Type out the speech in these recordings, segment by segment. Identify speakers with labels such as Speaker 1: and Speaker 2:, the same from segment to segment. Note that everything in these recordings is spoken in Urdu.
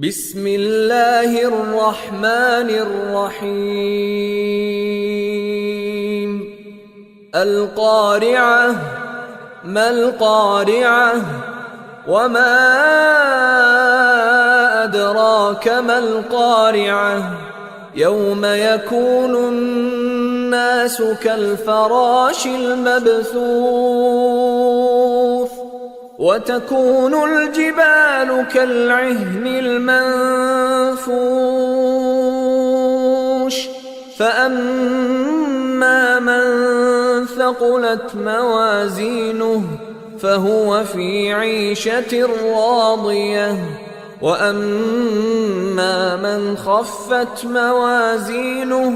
Speaker 1: بسم اللہ الرحمن الرحیم القارعہ ما القارعہ وما ادراک ما القارعہ یوم یکون الناس کالفراش المبثوث وتكون الجبال كالعهن المنفوش فأما من ثقلت موازينه فهو في عيشة راضية وأما من خفت موازينه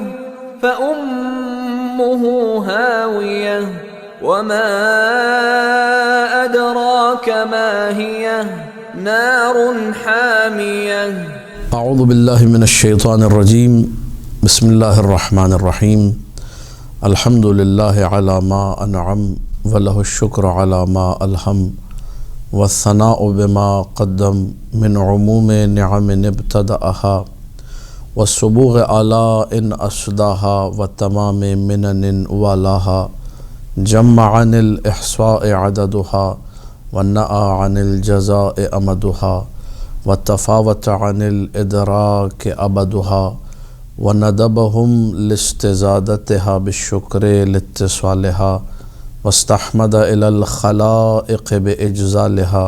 Speaker 1: فأمه هاوية وما أدراك ما هي نار حامية
Speaker 2: اعوذ باللہ من الشیطان الرجیم بسم اللہ الرحمن الرحیم الحمد للہ علی ما انعم ولہ الشکر علی ما الہم والثناء بما قدم من عموم نعم ابتدأها والسبوغ آلاء اسداها وتمام منن والاها جمع عن الإحصاء عددها والنأى عن الجزاء أمدها وتفاوت عن الإدراك أبدها وندبهم لاستزادتها بالشكر لاتصالها واستحمد إلى الخلائق بإجزالها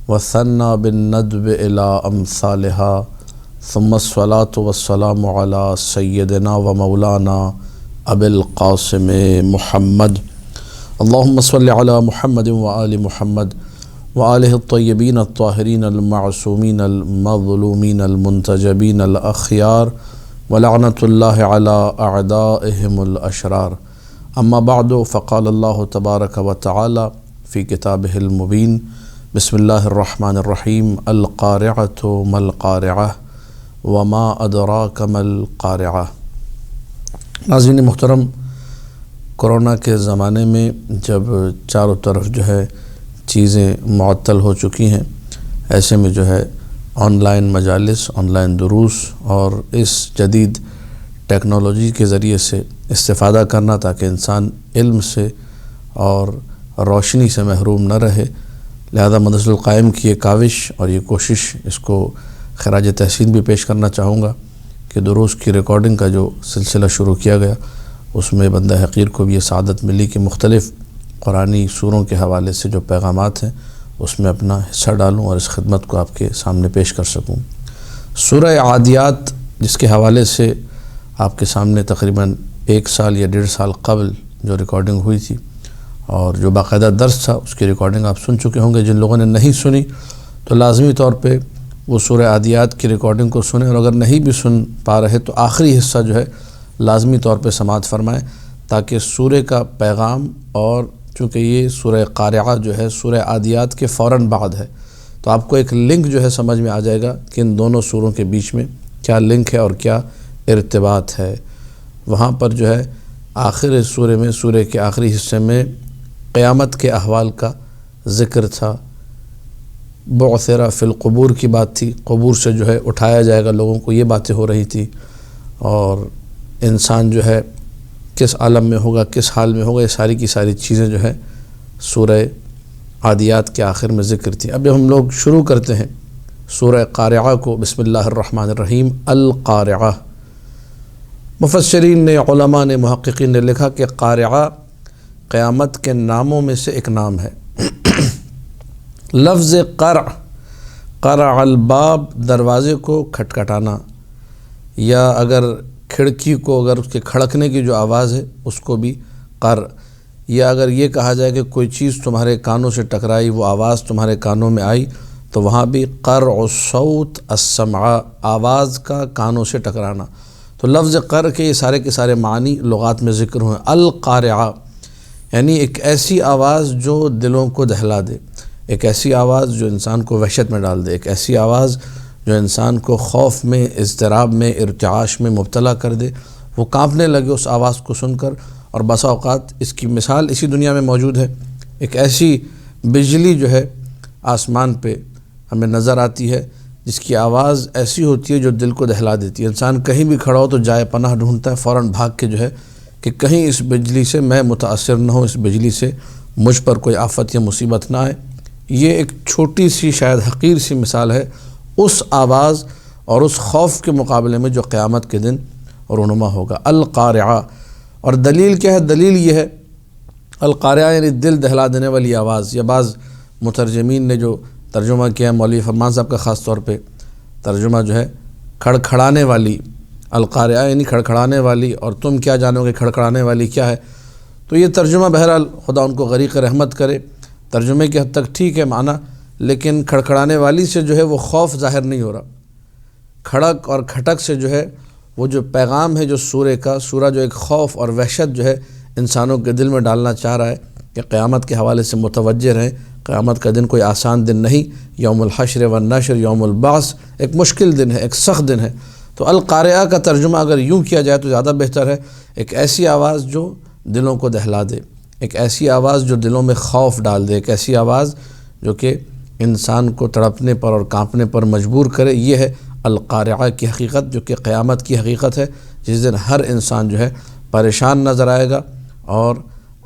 Speaker 2: وثنى بالندب إلى أمثالها ثم الصلاة والسلام على سيدنا ومولانا أبي القاسم محمد اللهم صل على محمد وآل محمد وآله الطيبين الطاهرين المعصومين المظلومين المنتجبين الأخيار ولعنة الله على أعدائهم الأشرار أما بعد فقال الله تبارك وتعالى في كتابه المبين بسم الله الرحمن الرحيم القارعة ما القارعة وما أدراك ما القارعة. ناظرین محترم، کرونا کے زمانے میں جب چاروں طرف جو ہے چیزیں معطل ہو چکی ہیں، ایسے میں جو ہے آن لائن مجالس، آن لائن دروس اور اس جدید ٹیکنالوجی کے ذریعے سے استفادہ کرنا تاکہ انسان علم سے اور روشنی سے محروم نہ رہے، لہذا مدرسۃ القائم کی یہ کاوش اور یہ کوشش، اس کو خراج تحسین بھی پیش کرنا چاہوں گا کہ دروس کی ریکارڈنگ کا جو سلسلہ شروع کیا گیا اس میں بندہ حقیر کو بھی یہ سعادت ملی کہ مختلف قرآنی سوروں کے حوالے سے جو پیغامات ہیں اس میں اپنا حصہ ڈالوں اور اس خدمت کو آپ کے سامنے پیش کر سکوں. سورہ عادیات جس کے حوالے سے آپ کے سامنے تقریباً 1 سال یا 1.5 سال قبل جو ریکارڈنگ ہوئی تھی اور جو باقاعدہ درس تھا اس کی ریکارڈنگ آپ سن چکے ہوں گے. جن لوگوں نے نہیں سنی تو لازمی طور پہ وہ سورہ عادیات کی ریکارڈنگ کو سنیں، اور اگر نہیں بھی سن پا رہے تو آخری حصہ جو ہے لازمی طور پہ سماعت فرمائیں تاکہ سورہ کا پیغام، اور چونکہ یہ سورہ قارعہ جو ہے سورہ عادیات کے فوراً بعد ہے تو آپ کو ایک لنک جو ہے سمجھ میں آ جائے گا کہ ان دونوں سوروں کے بیچ میں کیا لنک ہے اور کیا ارتباط ہے. وہاں پر جو ہے آخر سورہ میں، سورہ کے آخری حصے میں قیامت کے احوال کا ذکر تھا، بعثرہ فی القبور کی بات تھی، قبور سے جو ہے اٹھایا جائے گا لوگوں کو، یہ باتیں ہو رہی تھی، اور انسان جو ہے کس عالم میں ہوگا، کس حال میں ہوگا، یہ ساری کی ساری چیزیں جو ہے سورہ عادیات کے آخر میں ذکر تھی. اب ہم لوگ شروع کرتے ہیں سورہ قارعہ کو. بسم اللہ الرحمن الرحیم القارعہ. مفسرین نے، علماء نے، محققین نے لکھا کہ قارعہ قیامت کے ناموں میں سے ایک نام ہے. لفظ قرع الباب، دروازے کو کھٹکھٹانا، یا اگر کھڑکی کو، اگر اس کے کھڑکنے کی جو آواز ہے اس کو بھی قرع، یا اگر یہ کہا جائے کہ کوئی چیز تمہارے کانوں سے ٹکرائی، وہ آواز تمہارے کانوں میں آئی، تو وہاں بھی قرع الصوت السمع، آواز کا کانوں سے ٹکرانا. تو لفظ قرع کے یہ سارے کے سارے معنی لغات میں ذکر ہوئے. القارعہ یعنی ایک ایسی آواز جو دلوں کو دہلا دے، ایک ایسی آواز جو انسان کو وحشت میں ڈال دے، ایک ایسی آواز جو انسان کو خوف میں، اضطراب میں، ارتعاش میں مبتلا کر دے، وہ کانپنے لگے اس آواز کو سن کر. اور بسا اوقات اس کی مثال اسی دنیا میں موجود ہے. ایک ایسی بجلی جو ہے آسمان پہ ہمیں نظر آتی ہے جس کی آواز ایسی ہوتی ہے جو دل کو دہلا دیتی ہے. انسان کہیں بھی کھڑا ہو تو جائے پناہ ڈھونڈتا ہے، فوراً بھاگ کے جو ہے کہ کہیں اس بجلی سے میں متاثر نہ ہوں، اس بجلی سے مجھ پر کوئی آفت یا مصیبت نہ آئے. یہ ایک چھوٹی سی شاید حقیر سی مثال ہے اس آواز اور اس خوف کے مقابلے میں جو قیامت کے دن رونما ہوگا. القارعہ. اور دلیل کیا ہے؟ دلیل یہ ہے القارعہ یعنی دل دہلا دینے والی آواز. یا بعض مترجمین نے جو ترجمہ کیا ہے، مولوی فرمان صاحب کا خاص طور پہ ترجمہ جو ہے کھڑکھڑانے والی. القارعہ یعنی کھڑکھڑانے والی، اور تم کیا جانو گے کھڑکھڑانے والی کیا ہے. تو یہ ترجمہ بہرحال خدا ان کو غریق رحمت کرے، ترجمے کی حد تک ٹھیک ہے معنی، لیکن کھڑکھڑانے والی سے جو ہے وہ خوف ظاہر نہیں ہو رہا. کھڑک اور کھٹک سے جو ہے وہ جو پیغام ہے جو سورہ کا، سورہ جو ایک خوف اور وحشت جو ہے انسانوں کے دل میں ڈالنا چاہ رہا ہے کہ قیامت کے حوالے سے متوجہ رہیں. قیامت کا دن کوئی آسان دن نہیں. یوم الحشر والنشر، یوم البعث ایک مشکل دن ہے، ایک سخت دن ہے. تو القارعہ کا ترجمہ اگر یوں کیا جائے تو زیادہ بہتر ہے. ایک ایسی آواز جو دلوں کو دہلا دے، ایک ایسی آواز جو دلوں میں خوف ڈال دے، ایک ایسی آواز جو کہ انسان کو تڑپنے پر اور کانپنے پر مجبور کرے. یہ ہے القارعہ کی حقیقت، جو کہ قیامت کی حقیقت ہے، جس دن ہر انسان جو ہے پریشان نظر آئے گا اور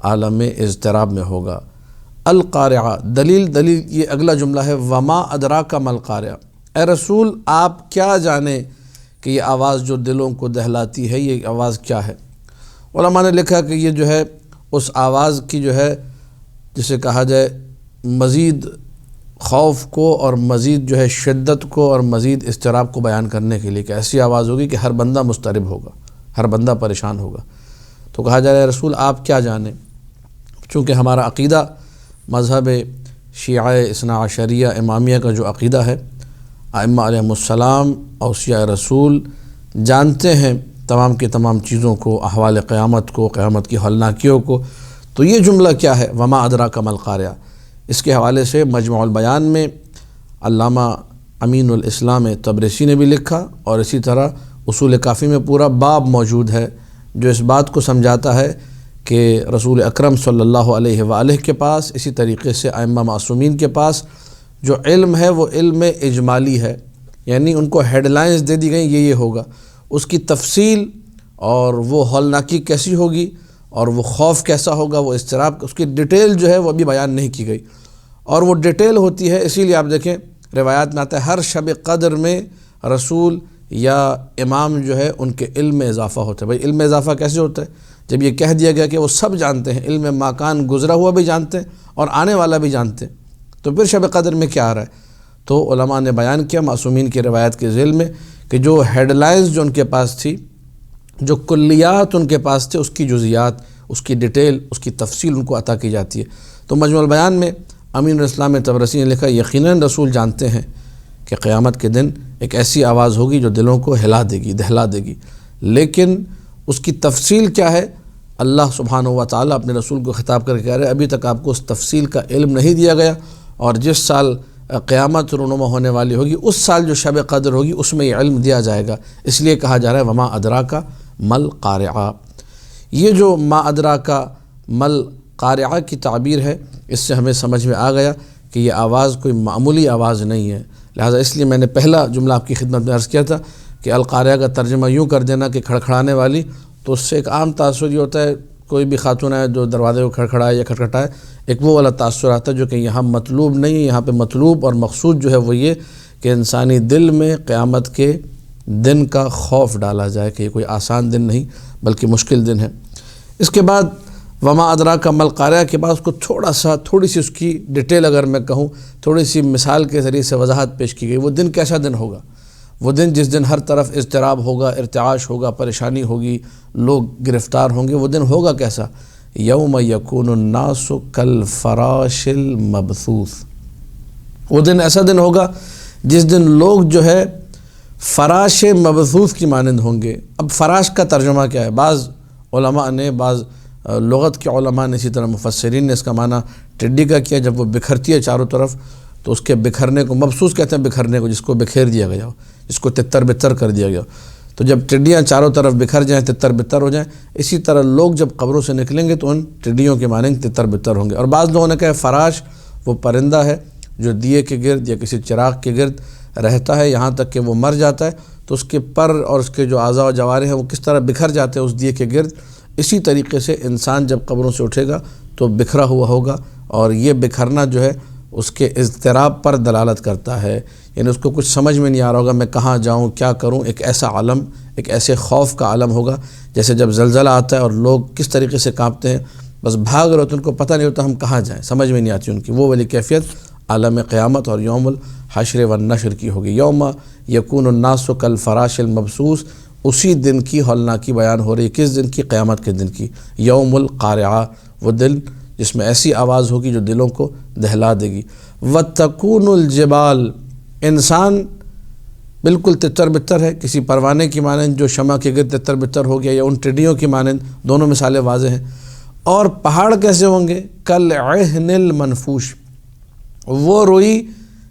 Speaker 2: عالم اضطراب میں ہوگا. القارعہ. دلیل یہ اگلا جملہ ہے وما ادراک ما القارعہ. اے رسول آپ کیا جانیں کہ یہ آواز جو دلوں کو دہلاتی ہے یہ آواز کیا ہے. علماء نے لکھا کہ یہ جو ہے اس آواز کی جو ہے جسے کہا جائے مزید خوف کو اور مزید جو ہے شدت کو اور مزید اضطراب کو بیان کرنے کے لیے کہ ایسی آواز ہوگی کہ ہر بندہ مضطرب ہوگا، ہر بندہ پریشان ہوگا. تو کہا جا رہا ہے رسول آپ کیا جانیں. چونکہ ہمارا عقیدہ مذہب شیعہ اثنا عشریہ امامیہ کا جو عقیدہ ہے، ائمہ علیہم السلام اوصیاء رسول جانتے ہیں تمام کی تمام چیزوں کو، احوال قیامت کو، قیامت کی ہولناکیوں کو. تو یہ جملہ کیا ہے وما ادراک ما القارعہ، اس کے حوالے سے مجموع البیان میں علامہ امین الاسلام تبریسی نے بھی لکھا، اور اسی طرح اصول کافی میں پورا باب موجود ہے جو اس بات کو سمجھاتا ہے کہ رسول اکرم صلی اللہ علیہ وآلہ کے پاس، اسی طریقے سے ائمہ معصومین کے پاس جو علم ہے وہ علم اجمالی ہے. یعنی ان کو ہیڈ لائنز دے دی گئیں یہ ہوگا، اس کی تفصیل اور وہ ہولناکی کیسی ہوگی اور وہ خوف کیسا ہوگا، وہ اضطراب، اس کی ڈیٹیل جو ہے وہ ابھی بیان نہیں کی گئی. اور وہ ڈیٹیل ہوتی ہے، اسی لیے آپ دیکھیں روایات میں آتا ہے ہر شب قدر میں رسول یا امام جو ہے ان کے علم میں اضافہ ہوتا ہے. بھائی علم میں اضافہ کیسے ہوتا ہے؟ جب یہ کہہ دیا گیا کہ وہ سب جانتے ہیں، علم ماکان گزرا ہوا بھی جانتے ہیں اور آنے والا بھی جانتے ہیں، تو پھر شب قدر میں کیا آ رہا ہے؟ تو علماء نے بیان کیا معصومین کی روایت کے ذیل میں کہ جو ہیڈ لائنز جو ان کے پاس تھی، جو کلیات ان کے پاس تھے، اس کی جزیات، اس کی ڈیٹیل، اس کی تفصیل ان کو عطا کی جاتی ہے. تو مجموع البیان میں امین الاسلام تبرسی نے لکھا یقیناً رسول جانتے ہیں کہ قیامت کے دن ایک ایسی آواز ہوگی جو دلوں کو ہلا دے گی، دہلا دے گی، لیکن اس کی تفصیل کیا ہے اللہ سبحانہ و تعالیٰ اپنے رسول کو خطاب کر کے کہہ رہے ابھی تک آپ کو اس تفصیل کا علم نہیں دیا گیا، اور جس سال قیامت رونما ہونے والی ہوگی اس سال جو شب قدر ہوگی اس میں یہ علم دیا جائے گا. اس لیے کہا جا رہا ہے وما ادراک ما القارعہ. یہ جو ما ادراک ما القارعہ کی تعبیر ہے اس سے ہمیں سمجھ میں آ گیا کہ یہ آواز کوئی معمولی آواز نہیں ہے. لہذا اس لیے میں نے پہلا جملہ آپ کی خدمت میں عرض کیا تھا کہ القارعہ کا ترجمہ یوں کر دینا کہ کھڑکھڑانے والی، تو اس سے ایک عام تاثر یہ ہوتا ہے کوئی بھی خاتون ہے جو دروازے کو کھڑکھڑائے یا کھٹکھٹائے، ایک وہ والا تاثر آتا ہے جو کہ یہاں مطلوب نہیں ہے. یہاں پہ مطلوب اور مقصود جو ہے وہ یہ کہ انسانی دل میں قیامت کے دن کا خوف ڈالا جائے کہ یہ کوئی آسان دن نہیں بلکہ مشکل دن ہے. اس کے بعد وما ادراک ما القارعہ کے بعد اس کو تھوڑی سی اس کی ڈیٹیل اگر میں کہوں، تھوڑی سی مثال کے ذریعے سے وضاحت پیش کی گئی. وہ دن کیسا دن ہوگا؟ وہ دن جس دن ہر طرف اضطراب ہوگا، ارتعاش ہوگا، پریشانی ہوگی، لوگ گرفتار ہوں گے. وہ دن ہوگا کیسا؟ یوم یکون الناس کالفراش المبثوث. وہ دن ایسا دن ہوگا جس دن لوگ جو ہے فراش مبثوث کی مانند ہوں گے. اب فراش کا ترجمہ کیا ہے؟ بعض علماء نے، بعض لغت کے علماء نے، اسی طرح مفسرین نے اس کا معنی ٹڈی کا کیا. جب وہ بکھرتی ہے چاروں طرف تو اس کے بکھرنے کو مبثوث کہتے ہیں، بکھرنے کو جس کو بکھیر دیا گیا ہو، جس کو تتر بتر کر دیا گیا ہو. تو جب ٹڈیاں چاروں طرف بکھر جائیں، تتر بتر ہو جائیں، اسی طرح لوگ جب قبروں سے نکلیں گے تو ان ٹڈیوں کے مانند تتر بتر ہوں گے. اور بعض لوگوں نے کہا فراش وہ پرندہ ہے جو دیے کے گرد یا کسی چراغ کے گرد رہتا ہے یہاں تک کہ وہ مر جاتا ہے تو اس کے پر اور اس کے جو اعضاء و جوارح ہیں وہ کس طرح بکھر جاتے ہیں اس دیے کے گرد، اسی طریقے سے انسان جب قبروں سے اٹھے گا تو بکھرا ہوا ہوگا، اور یہ بکھرنا جو ہے اس کے اضطراب پر دلالت کرتا ہے، یعنی اس کو کچھ سمجھ میں نہیں آ رہا ہوگا میں کہاں جاؤں کیا کروں، ایک ایسا عالم، ایک ایسے خوف کا عالم ہوگا جیسے جب زلزلہ آتا ہے اور لوگ کس طریقے سے کانپتے ہیں، بس بھاگ رہے ہوتے ہیں، ان کو پتہ نہیں ہوتا ہم کہاں جائیں، سمجھ میں نہیں آتی ان کی، وہ والی کیفیت عالم قیامت اور یوم الحشر والنشر کی ہوگی۔ یوم یکون الناس کالفراش المبثوث، اسی دن کی ہولناکی بیان ہو رہی ہے، کس دن کی؟ قیامت کے دن کی۔ یوم القارعہ، وہ دل جس میں ایسی آواز ہوگی جو دلوں کو دہلا دے گی۔ وتکون الجبال، انسان بالکل تتر بتر ہے، کسی پروانے کی مانند جو شمع کے گرد تتر بتر ہو گیا، یا ان ٹڈیوں کی مانند، دونوں مثالیں واضح ہیں۔ اور پہاڑ کیسے ہوں گے؟ کالعہن المنفوش، وہ روئی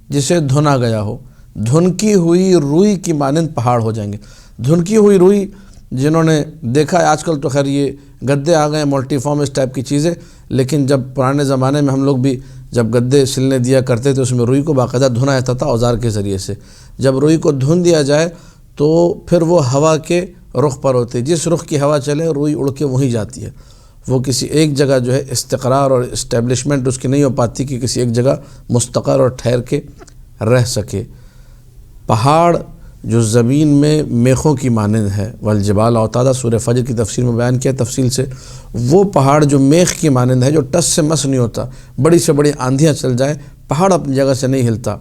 Speaker 2: جسے دھنا گیا ہو، دھنکی ہوئی روئی کی مانند پہاڑ ہو جائیں گے۔ دھنکی ہوئی روئی جنہوں نے دیکھا ہے، آج کل تو خیر یہ گدے آ گئے ملٹی فارم اس ٹائپ کی چیزیں، لیکن جب پرانے زمانے میں ہم لوگ بھی جب گدے سلنے دیا کرتے تھے اس میں روئی کو باقاعدہ دھنا جاتا تھا اوزار کے ذریعے سے۔ جب روئی کو دھن دیا جائے تو پھر وہ ہوا کے رخ پر ہوتی ہے، جس رخ کی ہوا چلے روئی اڑ کے وہیں جاتی ہے، وہ کسی ایک جگہ جو ہے استقرار اور اسٹیبلشمنٹ اس کی نہیں ہو پاتی کہ کسی ایک جگہ مستقر اور ٹھہر کے رہ سکے۔ پہاڑ جو زمین میں میخوں کی مانند ہے، والجبال اوتادا، سورہ فجر کی تفسیر میں بیان کیا تفصیل سے، وہ پہاڑ جو میخ کی مانند ہے، جو ٹس سے مس نہیں ہوتا، بڑی سے بڑی آندھیاں چل جائیں پہاڑ اپنی جگہ سے نہیں ہلتا۔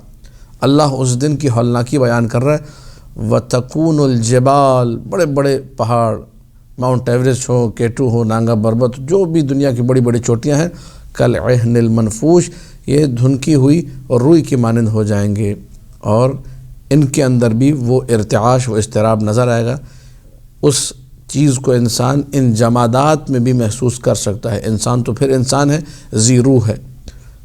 Speaker 2: اللہ اس دن کی ہولناکی بیان کر رہا ہے۔ وتکون الجبال، بڑے بڑے پہاڑ، ماؤنٹ ایوریسٹ ہو، K2 ہو، نانگا بربت، جو بھی دنیا کی بڑی بڑی چوٹیاں ہیں، کالعہن المنفوش، یہ دھنکی ہوئی اور روئی کی مانند ہو جائیں گے، اور ان کے اندر بھی وہ ارتعاش و اضطراب نظر آئے گا۔ اس چیز کو انسان ان جمادات میں بھی محسوس کر سکتا ہے، انسان تو پھر انسان ہے، ذی روح ہے۔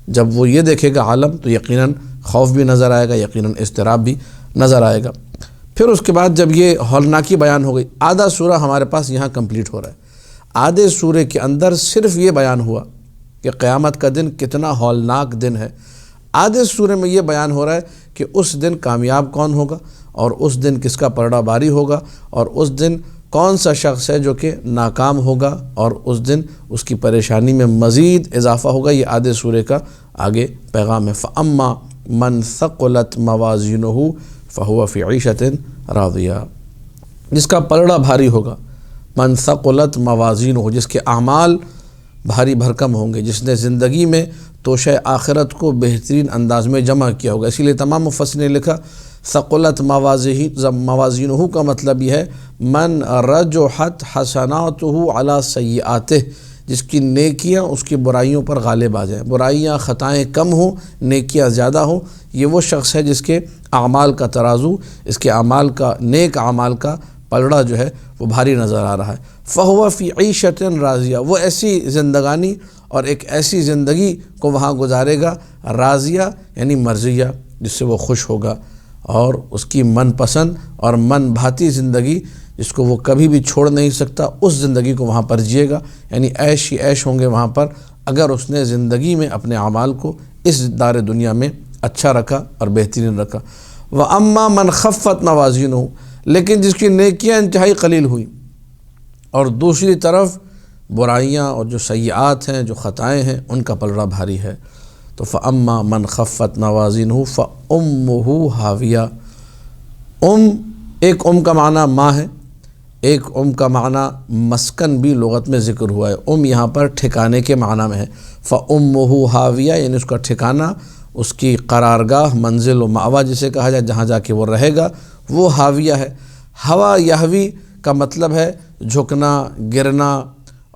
Speaker 2: جب وہ یہ دیکھے گا عالم تو یقیناً خوف بھی نظر آئے گا، یقیناً اضطراب بھی نظر آئے گا۔ پھر اس کے بعد جب یہ ہولناکی بیان ہو گئی، آدھا سورہ ہمارے پاس یہاں کمپلیٹ ہو رہا ہے۔ آدھے سورے کے اندر صرف یہ بیان ہوا کہ قیامت کا دن کتنا ہولناک دن ہے۔ آدھے سورے میں یہ بیان ہو رہا ہے کہ اس دن کامیاب کون ہوگا، اور اس دن کس کا پلڑا باری ہوگا، اور اس دن کون سا شخص ہے جو کہ ناکام ہوگا، اور اس دن اس کی پریشانی میں مزید اضافہ ہوگا۔ یہ آدھے سورے کا آگے پیغام ہے۔ فَأَمَّا مَنْ ثَقُلَتْ مَوَازِينُهُ فَهُوَ فِي عِيشَةٍ رَاضِيَةٍ، جس کا پلڑا بھاری ہوگا، من ثقلت موازینہ، جس کے اعمال بھاری بھرکم ہوں گے، جس نے زندگی میں توشہ آخرت کو بہترین انداز میں جمع کیا ہوگا۔ اسی لیے تمام مفسرین نے لکھا ثقلت موازینہ کا مطلب یہ ہے من رجحت حسناتہ علی سیئاتہ، جس کی نیکیاں اس کی برائیوں پر غالب آ جائیں، برائیاں خطائیں کم ہوں، نیکیاں زیادہ ہوں۔ یہ وہ شخص ہے جس کے اعمال کا ترازو، اس کے اعمال کا، نیک اعمال کا پلڑا جو ہے وہ بھاری نظر آ رہا ہے۔ فَهُوَ فِي عِيشَةٍ راضیہ، وہ ایسی زندگانی اور ایک ایسی زندگی کو وہاں گزارے گا، راضیہ یعنی مرضیہ، جس سے وہ خوش ہوگا، اور اس کی من پسند اور من بھاتی زندگی جس کو وہ کبھی بھی چھوڑ نہیں سکتا، اس زندگی کو وہاں پر جیے گا، یعنی عیش ہی عیش ہوں گے وہاں پر، اگر اس نے زندگی میں اپنے اعمال کو اس دار دنیا میں اچھا رکھا اور بہترین رکھا۔ وَأَمَّا مَنْ خَفَّتْ مَوَازِينُهُ، لیکن جس کی نیکیاں انتہائی قلیل ہوئی اور دوسری طرف برائیاں اور جو سیئات ہیں، جو خطائیں ہیں، ان کا پلڑا بھاری ہے، تو فَأَمَّا مَنْ خَفَّتْ مَوَازِينُهُ فَأُمُّهُ ہاویہ۔ ایک کا معنی ماں ہے، ایک کا معنی مسکن بھی لغت میں ذکر ہوا ہے۔ یہاں پر ٹھکانے کے معنی میں ہے۔ فَأُمُّهُ ہاویہ یعنی اس کا ٹھکانہ، اس کی قرارگاہ، منزل و مأویٰ جسے کہا جائے، جہاں جا کے وہ رہے گا، وہ ہاویہ ہے۔ ہوا یہوی کا مطلب ہے جھکنا، گرنا،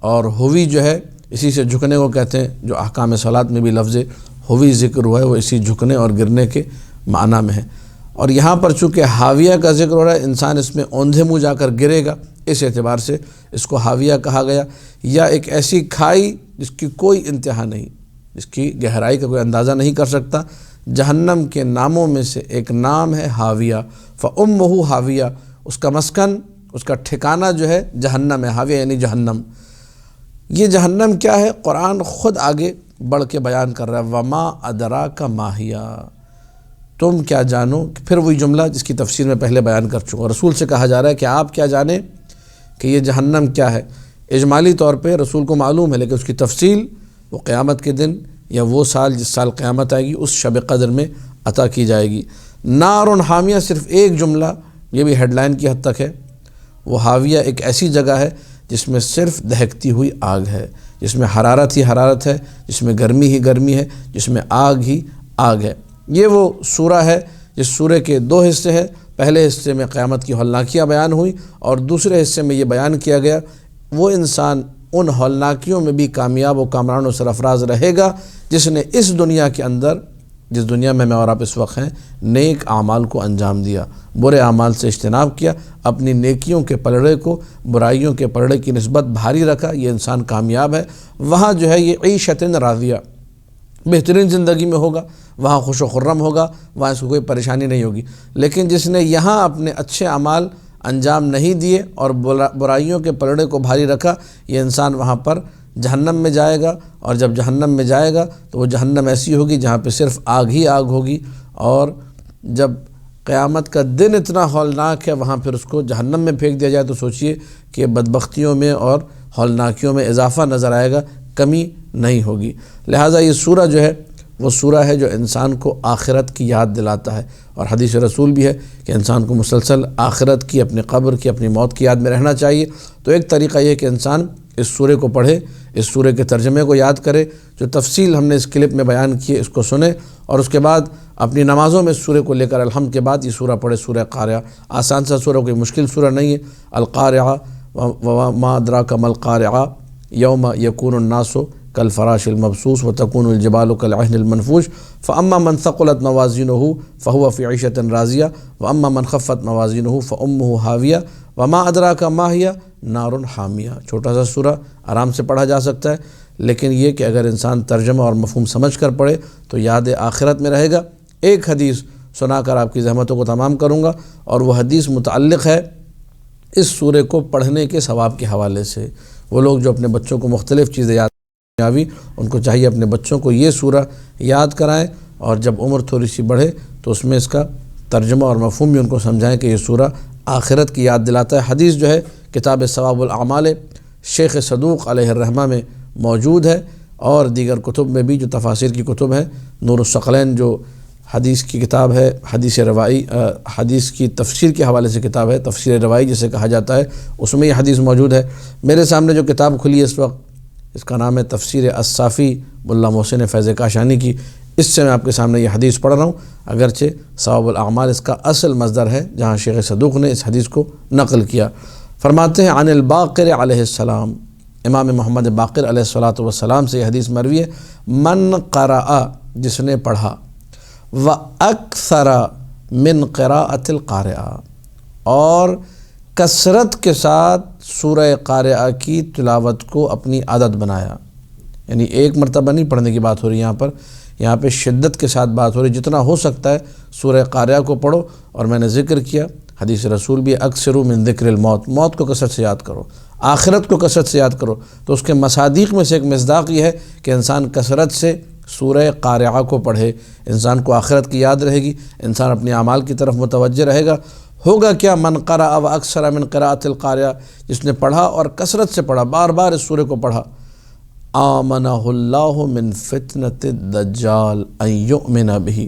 Speaker 2: اور ہووی جو ہے اسی سے جھکنے کو کہتے ہیں، جو احکام صلاۃ میں بھی لفظ ہووی ذکر ہوا ہے وہ اسی جھکنے اور گرنے کے معنی میں ہے۔ اور یہاں پر چونکہ حاویہ کا ذکر ہو رہا ہے، انسان اس میں اوندھے منہ جا کر گرے گا، اس اعتبار سے اس کو حاویہ کہا گیا، یا ایک ایسی کھائی جس کی کوئی انتہا نہیں، جس کی گہرائی کا کوئی اندازہ نہیں کر سکتا۔ جہنم کے ناموں میں سے ایک نام ہے حاویہ۔ فَأُمُّهُ ہاویہ، اس کا مسکن، اس کا ٹھکانہ جو ہے جہنم ہے۔ حاویہ یعنی جہنم۔ یہ جہنم کیا ہے؟ قرآن خود آگے بڑھ کے بیان کر رہا ہے۔ وَمَا أَدْرَاكَ مَا هِيَ، تم کیا جانو، پھر وہی جملہ جس کی تفسیر میں پہلے بیان کر چکا ہوں۔ رسول سے کہا جا رہا ہے کہ آپ کیا جانیں کہ یہ جہنم کیا ہے۔ اجمالی طور پہ رسول کو معلوم ہے، لیکن اس کی تفصیل وہ قیامت کے دن یا وہ سال جس سال قیامت آئے گی اس شب قدر میں عطا کی جائے گی۔ نار حامیہ صرف ایک جملہ، یہ بھی ہیڈ لائن کی حد تک ہے۔ وہ حاویہ ایک ایسی جگہ ہے جس میں صرف دہکتی ہوئی آگ ہے، جس میں حرارت ہی حرارت ہے، جس میں گرمی ہی گرمی ہے، جس میں آگ ہی آگ ہے۔ یہ وہ سورہ ہے جس سورہ کے دو حصے ہیں۔ پہلے حصے میں قیامت کی ہولناکیاں بیان ہوئیں اور دوسرے حصے میں یہ بیان کیا گیا وہ انسان ان ہولناکیوں میں بھی کامیاب و کامران و سرفراز رہے گا جس نے اس دنیا کے اندر، جس دنیا میں اور آپ اس وقت ہیں، نیک اعمال کو انجام دیا، برے اعمال سے اجتناب کیا، اپنی نیکیوں کے پلڑے کو برائیوں کے پلڑے کی نسبت بھاری رکھا، یہ انسان کامیاب ہے۔ وہاں جو ہے یہ عیشت راضیہ، بہترین زندگی میں ہوگا، وہاں خوش و خرم ہوگا، وہاں اس کو کوئی پریشانی نہیں ہوگی۔ لیکن جس نے یہاں اپنے اچھے اعمال انجام نہیں دیے اور برائیوں کے پلڑے کو بھاری رکھا، یہ انسان وہاں پر جہنم میں جائے گا، اور جب جہنم میں جائے گا تو وہ جہنم ایسی ہوگی جہاں پہ صرف آگ ہی آگ ہوگی، اور جب قیامت کا دن اتنا ہولناک ہے وہاں پھر اس کو جہنم میں پھینک دیا جائے تو سوچئے کہ بدبختیوں میں اور ہولناکیوں میں اضافہ نظر آئے گا، کمی نہیں ہوگی۔ لہٰذا یہ سورہ جو ہے وہ سورہ ہے جو انسان کو آخرت کی یاد دلاتا ہے، اور حدیث رسول بھی ہے کہ انسان کو مسلسل آخرت کی، اپنی قبر کی، اپنی موت کی یاد میں رہنا چاہیے۔ تو ایک طریقہ یہ کہ انسان اس سورہ کو پڑھے، اس سورہ کے ترجمے کو یاد کرے، جو تفصیل ہم نے اس کلپ میں بیان کی ہے اس کو سنے، اور اس کے بعد اپنی نمازوں میں اس سورہ کو لے کر الحمد کے بعد یہ سورہ پڑھے، سورہ قاریہ۔ آسان سا سورہ، کوئی مشکل سورہ نہیں ہے۔ القاریہ وما ادراک ما القاریہ یوم یکون الناس کالفراش المبثوث وتکون الجبال کالعہن المنفوش فاما من ثقلت موازینہ فہو فی عیشۃ راضیہ واما من خفت موازینہ فامہ ہاویہ وما ادراک ما ہی نار حامیہ۔ چھوٹا سا سورہ، آرام سے پڑھا جا سکتا ہے، لیکن یہ کہ اگر انسان ترجمہ اور مفہوم سمجھ کر پڑھے تو یاد آخرت میں رہے گا۔ ایک حدیث سنا کر آپ کی زحمتوں کو تمام کروں گا، اور وہ حدیث متعلق ہے اس سورے کو پڑھنے کے ثواب کے حوالے سے۔ وہ لوگ جو اپنے بچوں کو مختلف چیزیں یاد ان کو چاہیے اپنے بچوں کو یہ سورہ یاد کرائیں، اور جب عمر تھوڑی سی بڑھے تو اس میں اس کا ترجمہ اور مفہوم بھی ان کو سمجھائیں کہ یہ سورہ آخرت کی یاد دلاتا ہے۔ حدیث جو ہے کتاب ثواب الاعمال شیخ صدوق علیہ الرحمہ میں موجود ہے، اور دیگر کتب میں بھی جو تفاسیر کی کتب ہیں، نور الثقلین جو حدیث کی کتاب ہے، حدیث کی تفسیر کے حوالے سے کتاب ہے، تفسیر روائی جسے کہا جاتا ہے، اس میں یہ حدیث موجود ہے۔ میرے سامنے جو کتاب کھلی ہے اس وقت، اس کا نام ہے تفسیر الصافی ملا محسن فیض کاشانی کی، اس سے میں آپ کے سامنے یہ حدیث پڑھ رہا ہوں، اگرچہ ثواب الاعمال اس کا اصل مصدر ہے جہاں شیخ صدوق نے اس حدیث کو نقل کیا۔ فرماتے ہیں عن الباقر علیہ السلام، امام محمد باقر علیہ السلام سے یہ حدیث مروی ہے، من قرأ، جس نے پڑھا، وَأَكْثَرَ مِنْ قِرَاءَةِ الْقَارِعَةِ، اور کثرت کے ساتھ سورہ قاریہ کی تلاوت کو اپنی عادت بنایا، یعنی ایک مرتبہ نہیں پڑھنے کی بات ہو رہی یہاں پہ شدت کے ساتھ بات ہو رہی، جتنا ہو سکتا ہے سورہ قاریہ کو پڑھو۔ اور میں نے ذکر کیا حدیث رسول بھی، اکثروا من ذکر الموت، موت کو کثرت سے یاد کرو، آخرت کو کثرت سے یاد کرو۔ تو اس کے مصادیق میں سے ایک مصداق یہ ہے کہ انسان کثرت سے سورہ قاریہ کو پڑھے، انسان کو آخرت کی یاد رہے گی، انسان اپنے اعمال کی طرف متوجہ رہے گا۔ ہوگا کیا؟ من قرأ واکثر من قراءۃ القاریہ، جس نے پڑھا اور کثرت سے پڑھا، بار بار اس سورہ کو پڑھا، آمنہ اللہ من فتنۃ الدجال ان یؤمن بہ،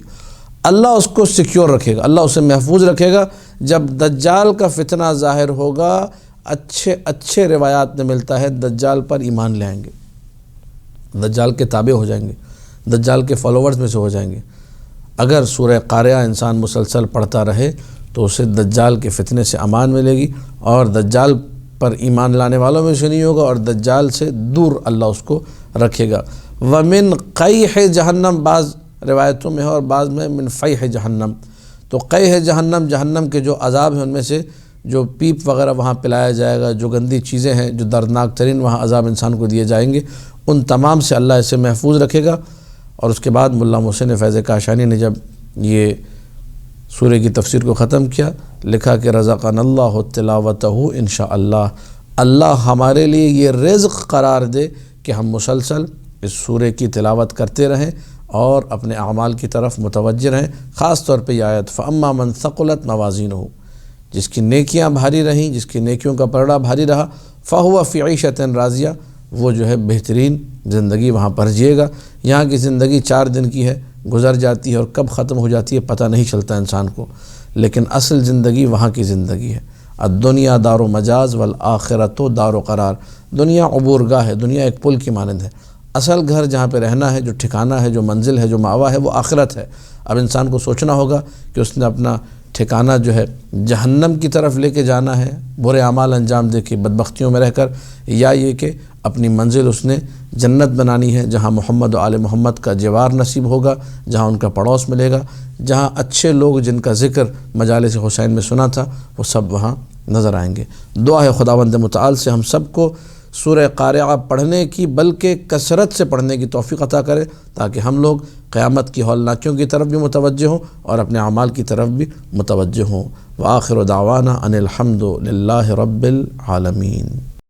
Speaker 2: اللہ اس کو سیکیور رکھے گا، اللہ اسے محفوظ رکھے گا۔ جب دجال کا فتنہ ظاہر ہوگا، اچھے روایات میں ملتا ہے دجال پر ایمان لے آئیں گے، دجال کے تابع ہو جائیں گے، دجال کے فالوورز میں سے ہو جائیں گے۔ اگر سورہ قاریہ انسان مسلسل پڑھتا رہے تو اسے دجال کے فتنے سے امان ملے گی، اور دجال پر ایمان لانے والوں میں سے نہیں ہوگا، اور دجال سے دور اللہ اس کو رکھے گا۔ وَمِن قَيْحِ جہنم، بعض روایتوں میں ہے اور بعض میں من فیح جہنم۔ تو قیح جہنم، جہنم کے جو عذاب ہیں ان میں سے جو پیپ وغیرہ وہاں پلایا جائے گا، جو گندی چیزیں ہیں، جو دردناک ترین وہاں عذاب انسان کو دیے جائیں گے، ان تمام سے اللہ اسے محفوظ رکھے گا۔ اور اس کے بعد ملا محسن فیض کاشانی نے جب یہ سورہ کی تفسیر کو ختم کیا، لکھا کہ رزقنا اللہ تلاوتہ انشاءاللہ، اللہ ہمارے لیے یہ رزق قرار دے کہ ہم مسلسل اس سورہ کی تلاوت کرتے رہیں اور اپنے اعمال کی طرف متوجہ رہیں۔ خاص طور پہ یہ آیت فَأَمَّا مَنْ ثَقُلَتْ مَوَازِينُهُ، جس کی نیکیاں بھاری رہیں، جس کی نیکیوں کا پلڑا بھاری رہا، فَهُوَ فِي عِيشَةٍ رَاضِيَةٍ، وہ جو ہے بہترین زندگی وہاں پر جیے گا۔ یہاں کی زندگی 4 دن کی ہے، گزر جاتی ہے اور کب ختم ہو جاتی ہے پتہ نہیں چلتا انسان کو، لیکن اصل زندگی وہاں کی زندگی ہے۔ الدنیا دار و مجاز والآخرۃ دار و قرار، دنیا عبورگاہ ہے، دنیا ایک پل کی مانند ہے، اصل گھر جہاں پہ رہنا ہے، جو ٹھکانہ ہے، جو منزل ہے، جو مأویٰ ہے، وہ آخرت ہے۔ اب انسان کو سوچنا ہوگا کہ اس نے اپنا ٹھکانہ جو ہے جہنم کی طرف لے کے جانا ہے برے اعمال انجام دے کے بدبختیوں میں رہ کر، یا یہ کہ اپنی منزل اس نے جنت بنانی ہے جہاں محمد و آل محمد کا جوار نصیب ہوگا، جہاں ان کا پڑوس ملے گا، جہاں اچھے لوگ جن کا ذکر مجالس حسین میں سنا تھا وہ سب وہاں نظر آئیں گے۔ دعا ہے خداوند متعال سے ہم سب کو سورہ قارعہ پڑھنے کی بلکہ کثرت سے پڑھنے کی توفیق عطا کرے، تاکہ ہم لوگ قیامت کی ہولناکیوں کی طرف بھی متوجہ ہوں اور اپنے اعمال کی طرف بھی متوجہ ہوں۔ وآخر دعوانا ان الحمد للہ رب العالمین۔